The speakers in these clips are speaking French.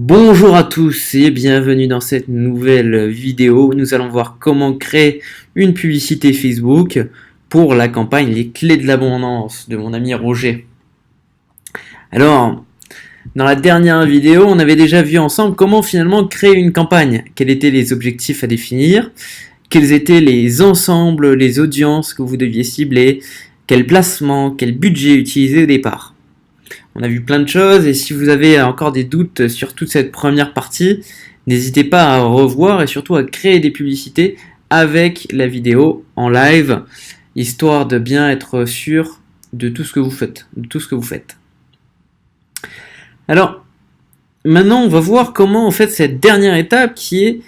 Bonjour à tous et bienvenue dans cette nouvelle vidéo. Nous allons voir comment créer une publicité Facebook pour la campagne Les Clés de l'Abondance de mon ami Roger. Alors, dans la dernière vidéo, on avait déjà vu ensemble comment finalement créer une campagne, quels étaient les objectifs à définir, quels étaient les ensembles, les audiences que vous deviez cibler, quel placement, quel budget utiliser au départ. On a vu plein de choses et si vous avez encore des doutes sur toute cette première partie, n'hésitez pas à revoir et surtout à créer des publicités avec la vidéo en live, histoire de bien être sûr de tout ce que vous faites, Alors, maintenant on va voir comment en fait cette dernière étape qui est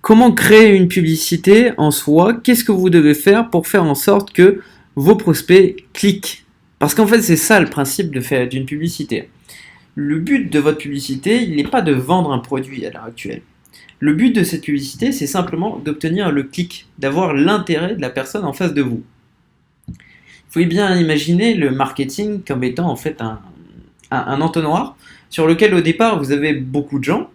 comment créer une publicité en soi, qu'est-ce que vous devez faire pour faire en sorte que vos prospects cliquent. Parce qu'en fait, c'est ça le principe d'une publicité. Le but de votre publicité, il n'est pas de vendre un produit à l'heure actuelle. Le but de cette publicité, c'est simplement d'obtenir le clic, d'avoir l'intérêt de la personne en face de vous. Il faut bien imaginer le marketing comme étant en fait un entonnoir sur lequel au départ vous avez beaucoup de gens,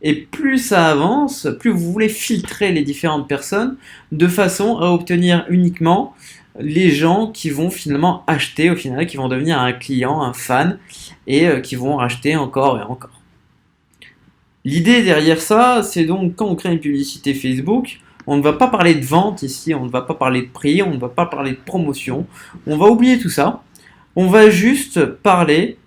et plus ça avance, plus vous voulez filtrer les différentes personnes de façon à obtenir uniquement les gens qui vont finalement acheter au final, qui vont devenir un client, un fan, et qui vont racheter encore et encore. L'idée derrière ça, c'est donc quand on crée une publicité Facebook, on ne va pas parler de vente ici, on ne va pas parler de prix, on ne va pas parler de promotion, on va oublier tout ça, on va juste parler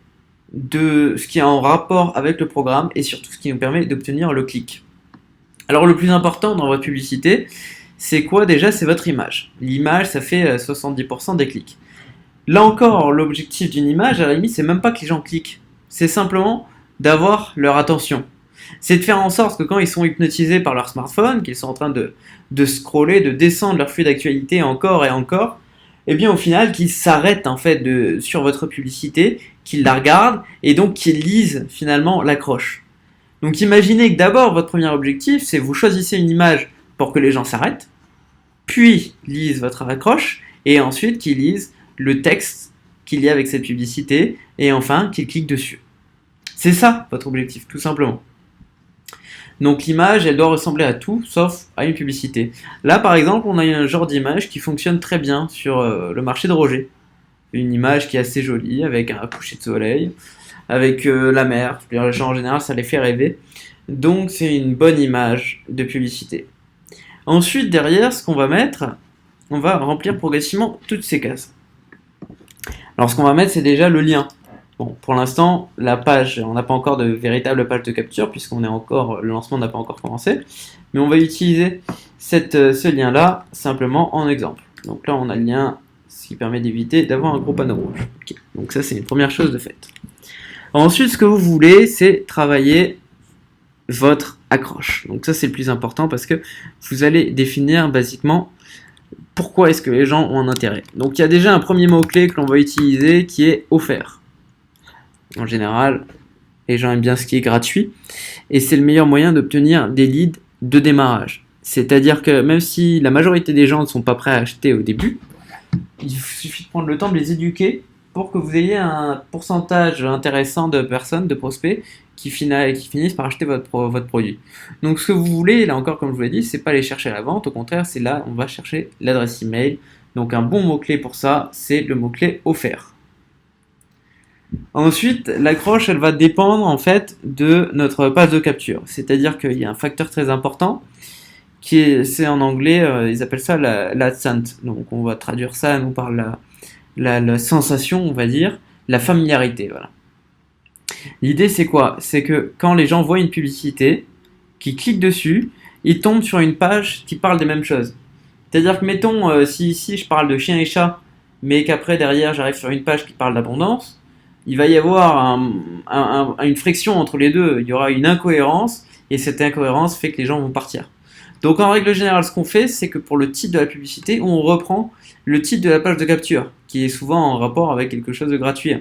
de ce qui est en rapport avec le programme et surtout ce qui nous permet d'obtenir le clic. Alors le plus important dans votre publicité, c'est quoi déjà? C'est votre image. L'image, ça fait 70% des clics. Là encore, l'objectif d'une image, à la limite, c'est même pas que les gens cliquent. C'est simplement d'avoir leur attention. C'est de faire en sorte que quand ils sont hypnotisés par leur smartphone, qu'ils sont en train de scroller, de descendre leur flux d'actualité encore et encore, et bien au final, qu'ils s'arrêtent en fait sur votre publicité, qu'ils la regardent et donc qu'ils lisent finalement l'accroche. Donc imaginez que d'abord, votre premier objectif, c'est vous choisissez une image pour que les gens s'arrêtent, puis lisent votre accroche, et ensuite qu'ils lisent le texte qu'il y a avec cette publicité, et enfin qu'ils cliquent dessus. C'est ça votre objectif, tout simplement. Donc l'image, elle doit ressembler à tout, sauf à une publicité. Là, par exemple, on a un genre d'image qui fonctionne très bien sur le marché de Roger. Une image qui est assez jolie, avec un coucher de soleil, avec la mer. Les gens, en général, ça les fait rêver. Donc c'est une bonne image de publicité. Ensuite, derrière, ce qu'on va mettre, on va remplir progressivement toutes ces cases. Alors, ce qu'on va mettre, c'est déjà le lien. Bon, pour l'instant, la page, on n'a pas encore de véritable page de capture, le lancement n'a pas encore commencé, mais on va utiliser ce lien-là simplement en exemple. Donc là, on a le lien, ce qui permet d'éviter d'avoir un gros panneau rouge. Okay. Donc ça, c'est une première chose de faite. Ensuite, ce que vous voulez, c'est travailler votre accroche. Donc ça, c'est le plus important parce que vous allez définir basiquement pourquoi est-ce que les gens ont un intérêt. Donc il y a déjà un premier mot-clé que l'on va utiliser qui est offert. En général, les gens aiment bien ce qui est gratuit et c'est le meilleur moyen d'obtenir des leads de démarrage. C'est-à-dire que même si la majorité des gens ne sont pas prêts à acheter au début, il suffit de prendre le temps de les éduquer pour que vous ayez un pourcentage intéressant de personnes, de prospects, qui finissent par acheter votre produit. Donc ce que vous voulez, là encore comme je vous l'ai dit, c'est pas aller chercher la vente, au contraire c'est là on va chercher l'adresse email. Donc un bon mot-clé pour ça, c'est le mot-clé offert. Ensuite, l'accroche elle va dépendre en fait de notre page de capture. C'est-à-dire qu'il y a un facteur très important c'est en anglais, ils appellent ça l'adscent. Donc on va traduire ça nous par la sensation, on va dire, la familiarité, voilà. L'idée c'est quoi? C'est que quand les gens voient une publicité, qu'ils cliquent dessus, ils tombent sur une page qui parle des mêmes choses. C'est-à-dire que mettons, si ici je parle de chien et chat, mais qu'après derrière j'arrive sur une page qui parle d'abondance, il va y avoir une friction entre les deux, il y aura une incohérence, et cette incohérence fait que les gens vont partir. Donc en règle générale, ce qu'on fait, c'est que pour le titre de la publicité, on reprend le titre de la page de capture, qui est souvent en rapport avec quelque chose de gratuit.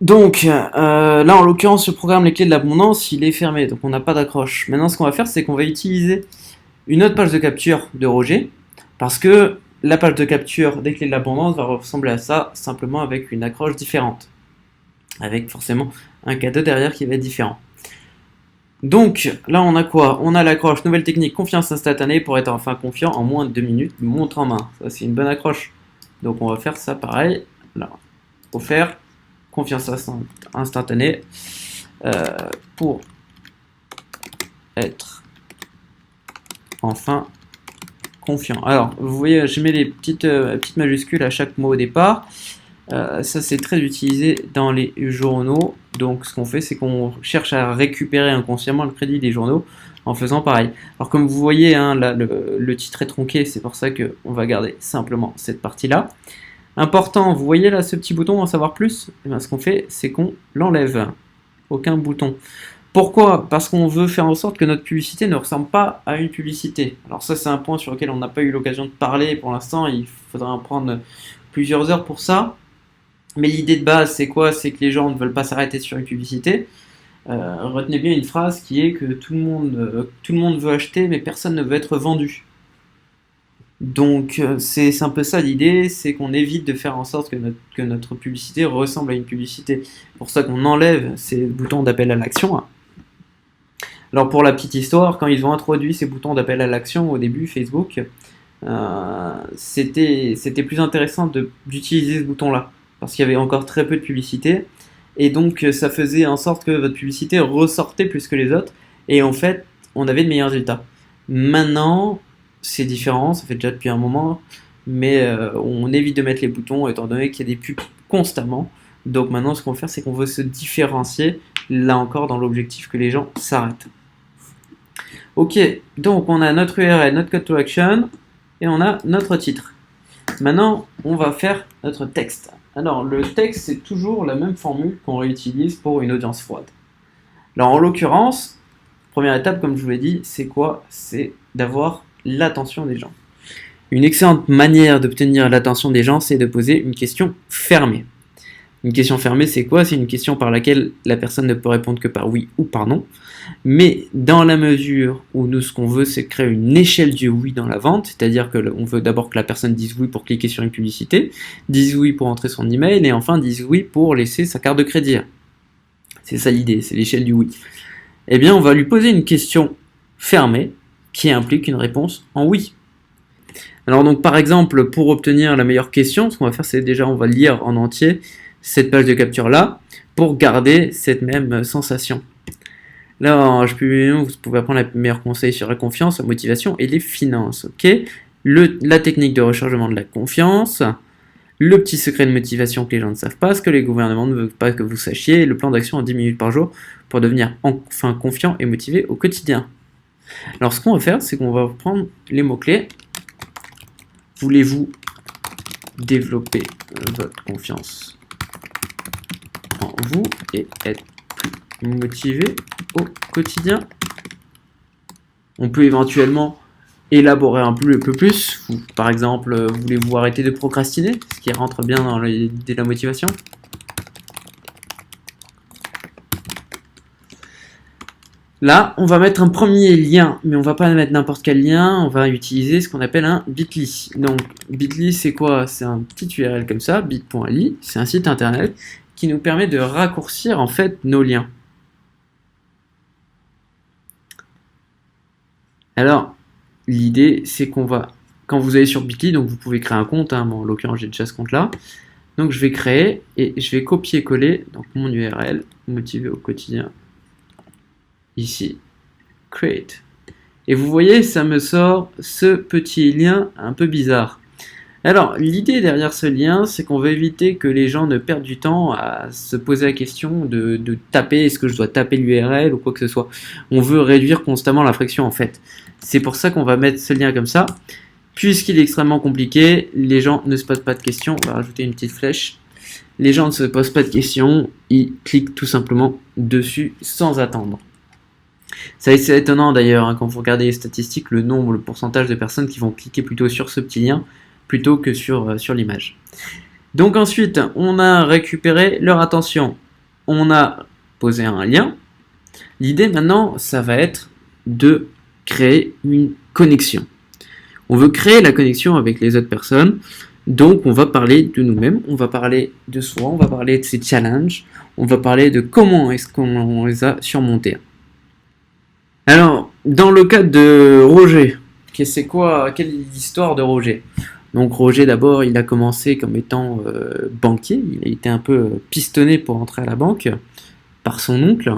Donc là en l'occurrence, le programme Les Clés de l'Abondance, il est fermé, donc on n'a pas d'accroche. Maintenant ce qu'on va faire, c'est qu'on va utiliser une autre page de capture de Roger, parce que la page de capture des Clés de l'Abondance va ressembler à ça, simplement avec une accroche différente, avec forcément un cadeau derrière qui va être différent. Donc là on a quoi? On a l'accroche, nouvelle technique, confiance instantanée pour être enfin confiant en moins de 2 minutes, montre en main. Ça c'est une bonne accroche. Donc on va faire ça pareil. Là, faut faire confiance instantanée pour être enfin confiant. Alors vous voyez, je mets les petites majuscules à chaque mot au départ. Ça c'est très utilisé dans les journaux. Donc ce qu'on fait, c'est qu'on cherche à récupérer inconsciemment le crédit des journaux en faisant pareil. Alors comme vous voyez, hein, là, le titre est tronqué, c'est pour ça qu'on va garder simplement cette partie-là. Important, vous voyez là ce petit bouton en savoir plus? Et bien, ce qu'on fait, c'est qu'on l'enlève. Aucun bouton. Pourquoi? Parce qu'on veut faire en sorte que notre publicité ne ressemble pas à une publicité. Alors ça c'est un point sur lequel on n'a pas eu l'occasion de parler pour l'instant, il faudra en prendre plusieurs heures pour ça. Mais l'idée de base, c'est quoi? C'est que les gens ne veulent pas s'arrêter sur une publicité. Retenez bien une phrase qui est que tout le monde veut acheter, mais personne ne veut être vendu. Donc c'est un peu ça l'idée, c'est qu'on évite de faire en sorte que notre publicité ressemble à une publicité. C'est pour ça qu'on enlève ces boutons d'appel à l'action. Alors pour la petite histoire, quand ils ont introduit ces boutons d'appel à l'action au début, Facebook, c'était plus intéressant d'utiliser ce bouton-là, parce qu'il y avait encore très peu de publicité, et donc ça faisait en sorte que votre publicité ressortait plus que les autres, et en fait, on avait de meilleurs résultats. Maintenant, c'est différent, ça fait déjà depuis un moment, mais on évite de mettre les boutons, étant donné qu'il y a des pubs constamment. Donc maintenant, ce qu'on va faire, c'est qu'on veut se différencier, là encore, dans l'objectif que les gens s'arrêtent. Ok, donc on a notre URL, notre call to action, et on a notre titre. Maintenant, on va faire notre texte. Alors, le texte, c'est toujours la même formule qu'on réutilise pour une audience froide. Alors, en l'occurrence, première étape, comme je vous l'ai dit, c'est quoi? C'est d'avoir l'attention des gens. Une excellente manière d'obtenir l'attention des gens, c'est de poser une question fermée. Une question fermée, c'est quoi? C'est une question par laquelle la personne ne peut répondre que par oui ou par non. Mais dans la mesure où nous, ce qu'on veut, c'est créer une échelle du oui dans la vente, c'est-à-dire qu'on veut d'abord que la personne dise oui pour cliquer sur une publicité, dise oui pour entrer son email, et enfin dise oui pour laisser sa carte de crédit. C'est ça l'idée, c'est l'échelle du oui. Eh bien, on va lui poser une question fermée qui implique une réponse en oui. Alors donc, par exemple, pour obtenir la meilleure question, ce qu'on va faire, c'est déjà, on va lire en entier cette page de capture là pour garder cette même sensation. Là, vous pouvez apprendre les meilleurs conseils sur la confiance, la motivation et les finances. Ok, la technique de rechargement de la confiance, le petit secret de motivation que les gens ne savent pas, ce que les gouvernements ne veulent pas que vous sachiez, le plan d'action en 10 minutes par jour pour devenir enfin confiant et motivé au quotidien. Alors, ce qu'on va faire, c'est qu'on va prendre les mots-clés. Voulez-vous développer votre confiance en vous et être plus motivé au quotidien? On peut éventuellement élaborer un peu plus. Par exemple, voulez-vous arrêter de procrastiner? Ce qui rentre bien dans l'idée de la motivation. Là, on va mettre un premier lien, mais on va pas mettre n'importe quel lien, on va utiliser ce qu'on appelle un bit.ly. Donc, bit.ly, c'est quoi? C'est un petit URL comme ça, bit.ly, c'est un site internet qui nous permet de raccourcir en fait nos liens. Alors, l'idée, c'est qu'on va, quand vous allez sur bit.ly, donc vous pouvez créer un compte, hein, bon, en l'occurrence j'ai déjà ce compte-là, donc je vais créer et je vais copier-coller donc mon URL, motivé au quotidien, ici, create. Et vous voyez, ça me sort ce petit lien un peu bizarre. Alors, l'idée derrière ce lien, c'est qu'on veut éviter que les gens ne perdent du temps à se poser la question de taper, est-ce que je dois taper l'URL ou quoi que ce soit. On veut réduire constamment la friction en fait. C'est pour ça qu'on va mettre ce lien comme ça. Puisqu'il est extrêmement compliqué, les gens ne se posent pas de questions. On va rajouter une petite flèche. Les gens ne se posent pas de questions, ils cliquent tout simplement dessus sans attendre. C'est assez étonnant d'ailleurs, hein, quand vous regardez les statistiques, le pourcentage de personnes qui vont cliquer plutôt sur ce petit lien plutôt que sur l'image. Donc ensuite, on a récupéré leur attention. On a posé un lien. L'idée maintenant, ça va être de créer une connexion. On veut créer la connexion avec les autres personnes. Donc on va parler de nous-mêmes, on va parler de soi, on va parler de ses challenges, on va parler de comment est-ce qu'on les a surmontés. Alors, dans le cas de Roger, quelle est l'histoire de Roger? Donc Roger, d'abord, il a commencé comme étant banquier. Il a été un peu pistonné pour entrer à la banque par son oncle.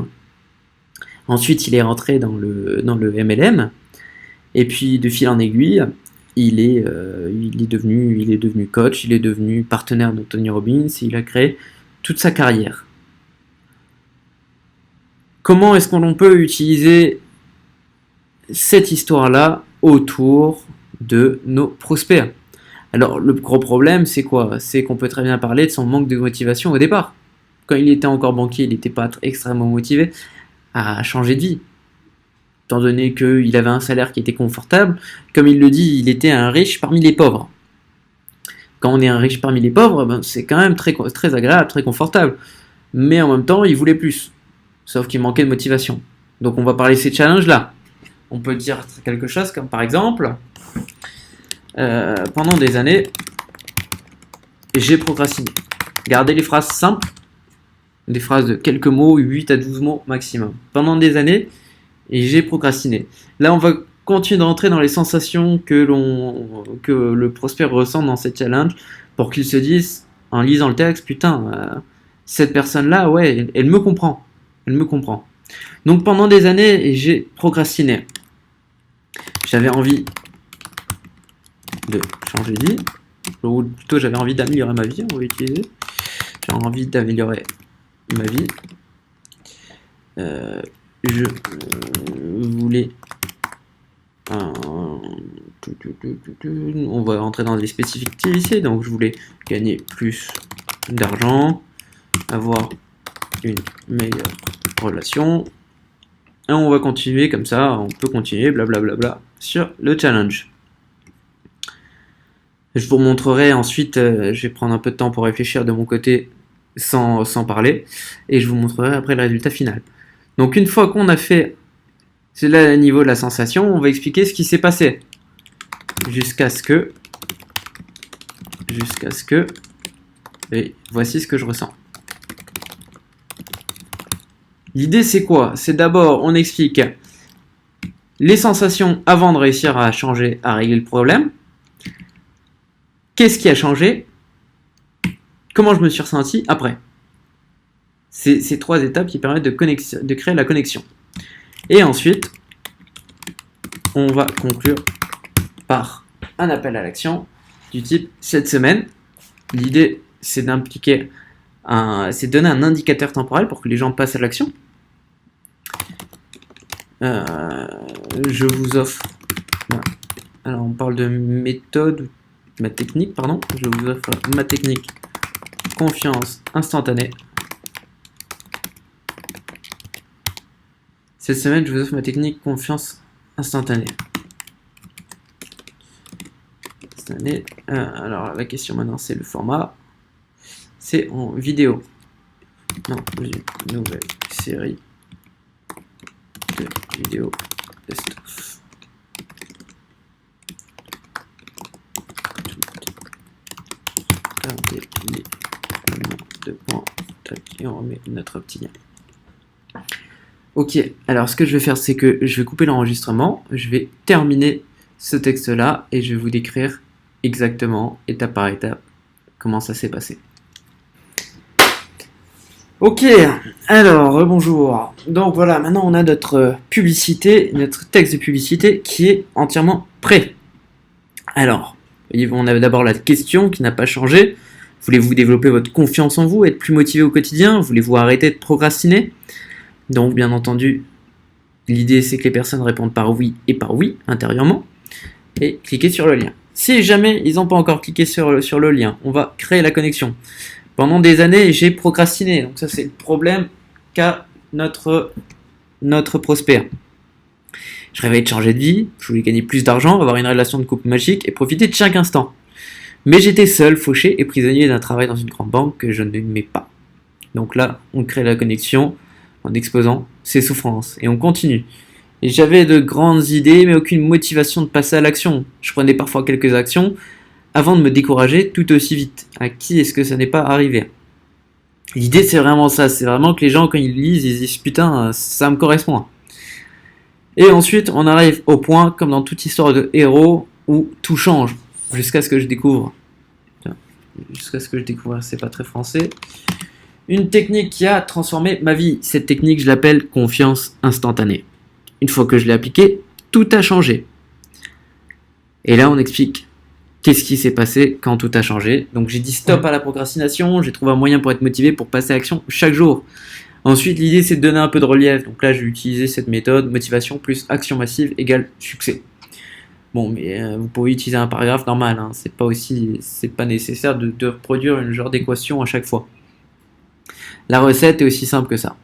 Ensuite, il est rentré dans le MLM. Et puis, de fil en aiguille, il est devenu coach, il est devenu partenaire de Tony Robbins, et il a créé toute sa carrière. Comment est-ce qu'on peut utiliser cette histoire-là autour de nos prospects? Alors, le gros problème, c'est quoi? C'est qu'on peut très bien parler de son manque de motivation au départ. Quand il était encore banquier, il n'était pas extrêmement motivé à changer de vie, étant donné qu'il avait un salaire qui était confortable. Comme il le dit, il était un riche parmi les pauvres. Quand on est un riche parmi les pauvres, ben, c'est quand même très, très agréable, très confortable. Mais en même temps, il voulait plus. Sauf qu'il manquait de motivation. Donc on va parler de ces challenges-là. On peut dire quelque chose comme par exemple, pendant des années, j'ai procrastiné. Gardez les phrases simples, des phrases de quelques mots, 8 à 12 mots maximum. Pendant des années, j'ai procrastiné. Là, on va continuer de rentrer dans les sensations que le prospect ressent dans ces challenges pour qu'il se dise, en lisant le texte, putain, cette personne-là, ouais, elle me comprend. Elle me comprend. Donc pendant des années, j'ai procrastiné. J'avais envie de changer de vie, ou plutôt j'avais envie d'améliorer ma vie, on va utiliser. J'avais envie d'améliorer ma vie. Je voulais... on va rentrer dans les spécificités ici, donc je voulais gagner plus d'argent, avoir une meilleure relation. Et on va continuer comme ça, on peut continuer, blablabla, sur le challenge. Je vous montrerai ensuite, je vais prendre un peu de temps pour réfléchir de mon côté sans parler, et je vous montrerai après le résultat final. Donc une fois qu'on a fait, c'est là le niveau de la sensation, on va expliquer ce qui s'est passé. Jusqu'à ce que, et voici ce que je ressens. L'idée c'est quoi? C'est d'abord on explique les sensations avant de réussir à changer, à régler le problème. Qu'est-ce qui a changé? Comment je me suis ressenti après? C'est ces trois étapes qui permettent de créer la connexion. Et ensuite, on va conclure par un appel à l'action du type cette semaine. L'idée c'est d'impliquer c'est de donner un indicateur temporel pour que les gens passent à l'action. Je vous offre. Alors on parle de méthode, ma technique, pardon. Je vous offre ma technique confiance instantanée. Cette semaine, je vous offre ma technique confiance instantanée. Alors la question maintenant, c'est le format. C'est en vidéo. Non, une nouvelle série de vidéos best-of. Regardez les deux points. Et on remet notre petit lien. Ok, alors ce que je vais faire, c'est que je vais couper l'enregistrement, je vais terminer ce texte-là et je vais vous décrire exactement, étape par étape, comment ça s'est passé. Ok, alors, bonjour. Donc voilà, maintenant on a notre publicité, notre texte de publicité qui est entièrement prêt. Alors, on a d'abord la question qui n'a pas changé. Voulez-vous développer votre confiance en vous, être plus motivé au quotidien? Voulez-vous arrêter de procrastiner? Donc, bien entendu, l'idée c'est que les personnes répondent par oui et par oui intérieurement. Et cliquez sur le lien. Si jamais ils n'ont pas encore cliqué sur le lien, on va créer la connexion. Pendant des années, j'ai procrastiné. Donc ça, c'est le problème qu'a notre prospect. Je rêvais de changer de vie, je voulais gagner plus d'argent, avoir une relation de couple magique et profiter de chaque instant. Mais j'étais seul, fauché et prisonnier d'un travail dans une grande banque que je n'aimais pas. Donc là, on crée la connexion en exposant ses souffrances. Et on continue. Et j'avais de grandes idées, mais aucune motivation de passer à l'action. Je prenais parfois quelques actions avant de me décourager tout aussi vite. À qui est-ce que ça n'est pas arrivé? L'idée, c'est vraiment ça. C'est vraiment que les gens, quand ils lisent, ils disent « Putain, ça me correspond ». Et ensuite, on arrive au point, comme dans toute histoire de héros, où tout change, jusqu'à ce que je découvre. Jusqu'à ce que je découvre, c'est pas très français. Une technique qui a transformé ma vie. Cette technique, je l'appelle confiance instantanée. Une fois que je l'ai appliquée, tout a changé. Et là, on explique qu'est-ce qui s'est passé quand tout a changé. Donc j'ai dit stop à la procrastination, j'ai trouvé un moyen pour être motivé, pour passer à l'action chaque jour. Ensuite, l'idée c'est de donner un peu de relief. Donc là, j'ai utilisé cette méthode, motivation plus action massive égale succès. Bon, mais vous pouvez utiliser un paragraphe normal, hein. C'est pas nécessaire de reproduire une genre d'équation à chaque fois. La recette est aussi simple que ça.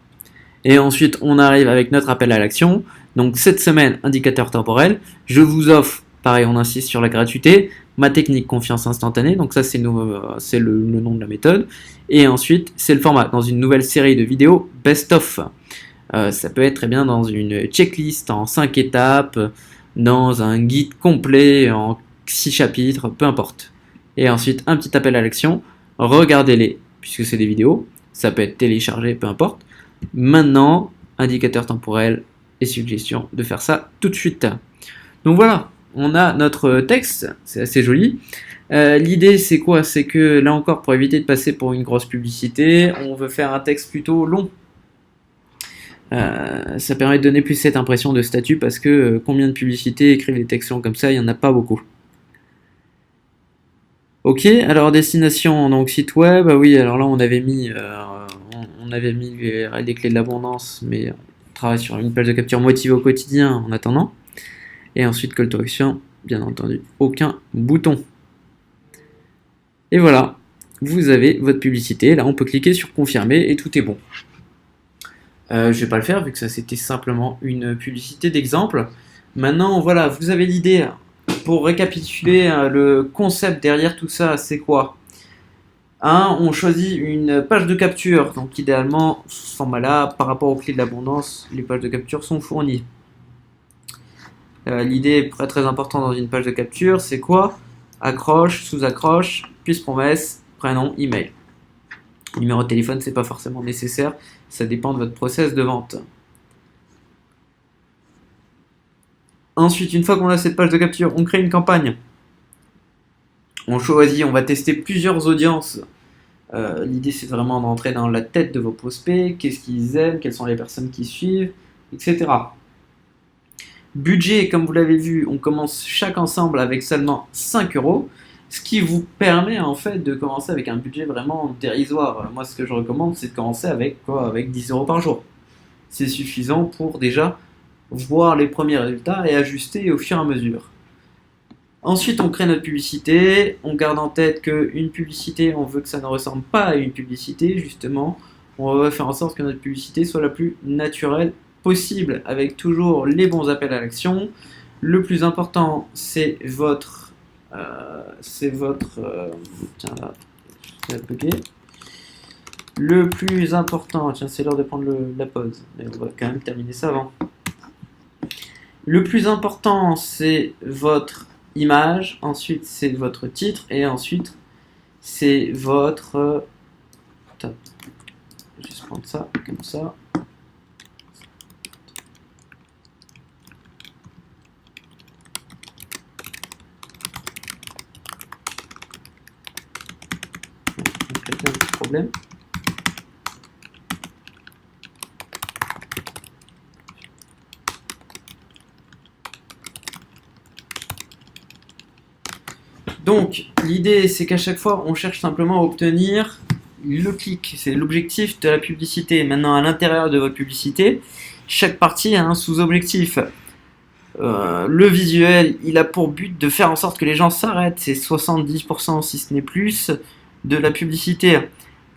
Et ensuite, on arrive avec notre appel à l'action. Donc cette semaine, indicateur temporel, je vous offre, pareil, on insiste sur la gratuité, ma technique confiance instantanée, donc ça c'est le nom de la méthode. Et ensuite, c'est le format, dans une nouvelle série de vidéos best-of. Ça peut être très bien dans une checklist en 5 étapes, dans un guide complet en 6 chapitres, peu importe. Et ensuite, un petit appel à l'action, regardez-les, puisque c'est des vidéos, ça peut être téléchargé, peu importe. Maintenant, indicateur temporel et suggestion de faire ça tout de suite. Donc voilà, on a notre texte, c'est assez joli. L'idée c'est quoi? C'est que là encore, pour éviter de passer pour une grosse publicité, on veut faire un texte plutôt long. Ça permet de donner plus cette impression de statut parce que combien de publicités écrivent des textes longs comme ça? Il n'y en a pas beaucoup. Ok, alors destination, donc site web, ah oui, alors là on avait mis les clés de l'abondance, mais on travaille sur une page de capture motivée au quotidien en attendant. Et ensuite call to action, bien entendu, aucun bouton. Et voilà, vous avez votre publicité, là on peut cliquer sur confirmer et tout est bon. Je vais pas le faire vu que ça c'était simplement une publicité d'exemple. Maintenant voilà, vous avez l'idée. Pour récapituler, le concept derrière tout ça, c'est quoi? On choisit une page de capture, donc idéalement, sous ce format-là, par rapport aux clés de l'abondance, les pages de capture sont fournies. L'idée très importante dans une page de capture, c'est quoi? Accroche, sous-accroche, puis promesse, prénom, email. Numéro de téléphone, c'est pas forcément nécessaire, ça dépend de votre process de vente. Ensuite, une fois qu'on a cette page de capture, on crée une campagne. On choisit, on va tester plusieurs audiences. L'idée, c'est vraiment d'entrer dans la tête de vos prospects, qu'est-ce qu'ils aiment, quelles sont les personnes qui suivent, etc. Budget, comme vous l'avez vu, on commence chaque ensemble avec seulement 5 €, ce qui vous permet en fait de commencer avec un budget vraiment dérisoire. Moi, ce que je recommande, c'est de commencer avec quoi? Avec 10 € par jour. C'est suffisant pour déjà voir les premiers résultats et ajuster au fur et à mesure. Ensuite, on crée notre publicité. On garde en tête qu'une publicité, on veut que ça ne ressemble pas à une publicité, justement. On va faire en sorte que notre publicité soit la plus naturelle possible, avec toujours les bons appels à l'action. Le plus important, c'est votre... tiens là, je vais bugger. Le plus important, tiens, c'est l'heure de prendre la pause, mais on va quand même terminer ça avant. Le plus important, c'est votre image, ensuite c'est votre titre, et ensuite c'est votre... Attends, je vais juste prendre ça, comme ça. Donc là, il y a un petit problème. Donc, l'idée, c'est qu'à chaque fois, on cherche simplement à obtenir le clic. C'est l'objectif de la publicité. Maintenant, à l'intérieur de votre publicité, chaque partie a un sous-objectif. Le visuel, il a pour but de faire en sorte que les gens s'arrêtent. C'est 70%, si ce n'est plus, de la publicité.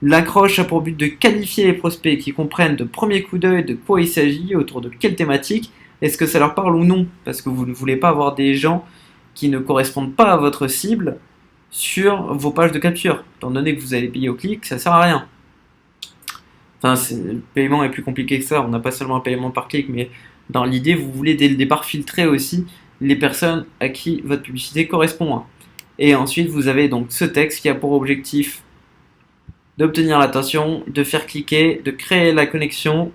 L'accroche a pour but de qualifier les prospects qui comprennent de premier coup d'œil de quoi il s'agit, autour de quelle thématique, est-ce que ça leur parle ou non. Parce que vous ne voulez pas avoir des gens qui ne correspondent pas à votre cible sur vos pages de capture. Étant donné que vous allez payer au clic, ça sert à rien. Enfin, le paiement est plus compliqué que ça. On n'a pas seulement un paiement par clic, mais dans l'idée, vous voulez dès le départ filtrer aussi les personnes à qui votre publicité correspond. Et ensuite, vous avez donc ce texte qui a pour objectif d'obtenir l'attention, de faire cliquer, de créer la connexion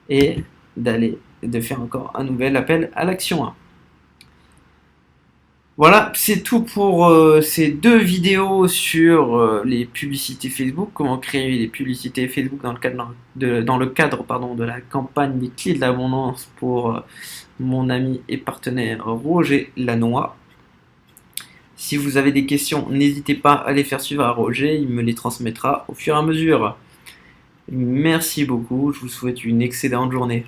et d'aller de faire encore un nouvel appel à l'action 1. Voilà, c'est tout pour ces 2 vidéos sur les publicités Facebook, comment créer des publicités Facebook dans le cadre de la campagne des clés de l'abondance pour mon ami et partenaire Roger Lannoy. Si vous avez des questions, n'hésitez pas à les faire suivre à Roger, il me les transmettra au fur et à mesure. Merci beaucoup, je vous souhaite une excellente journée.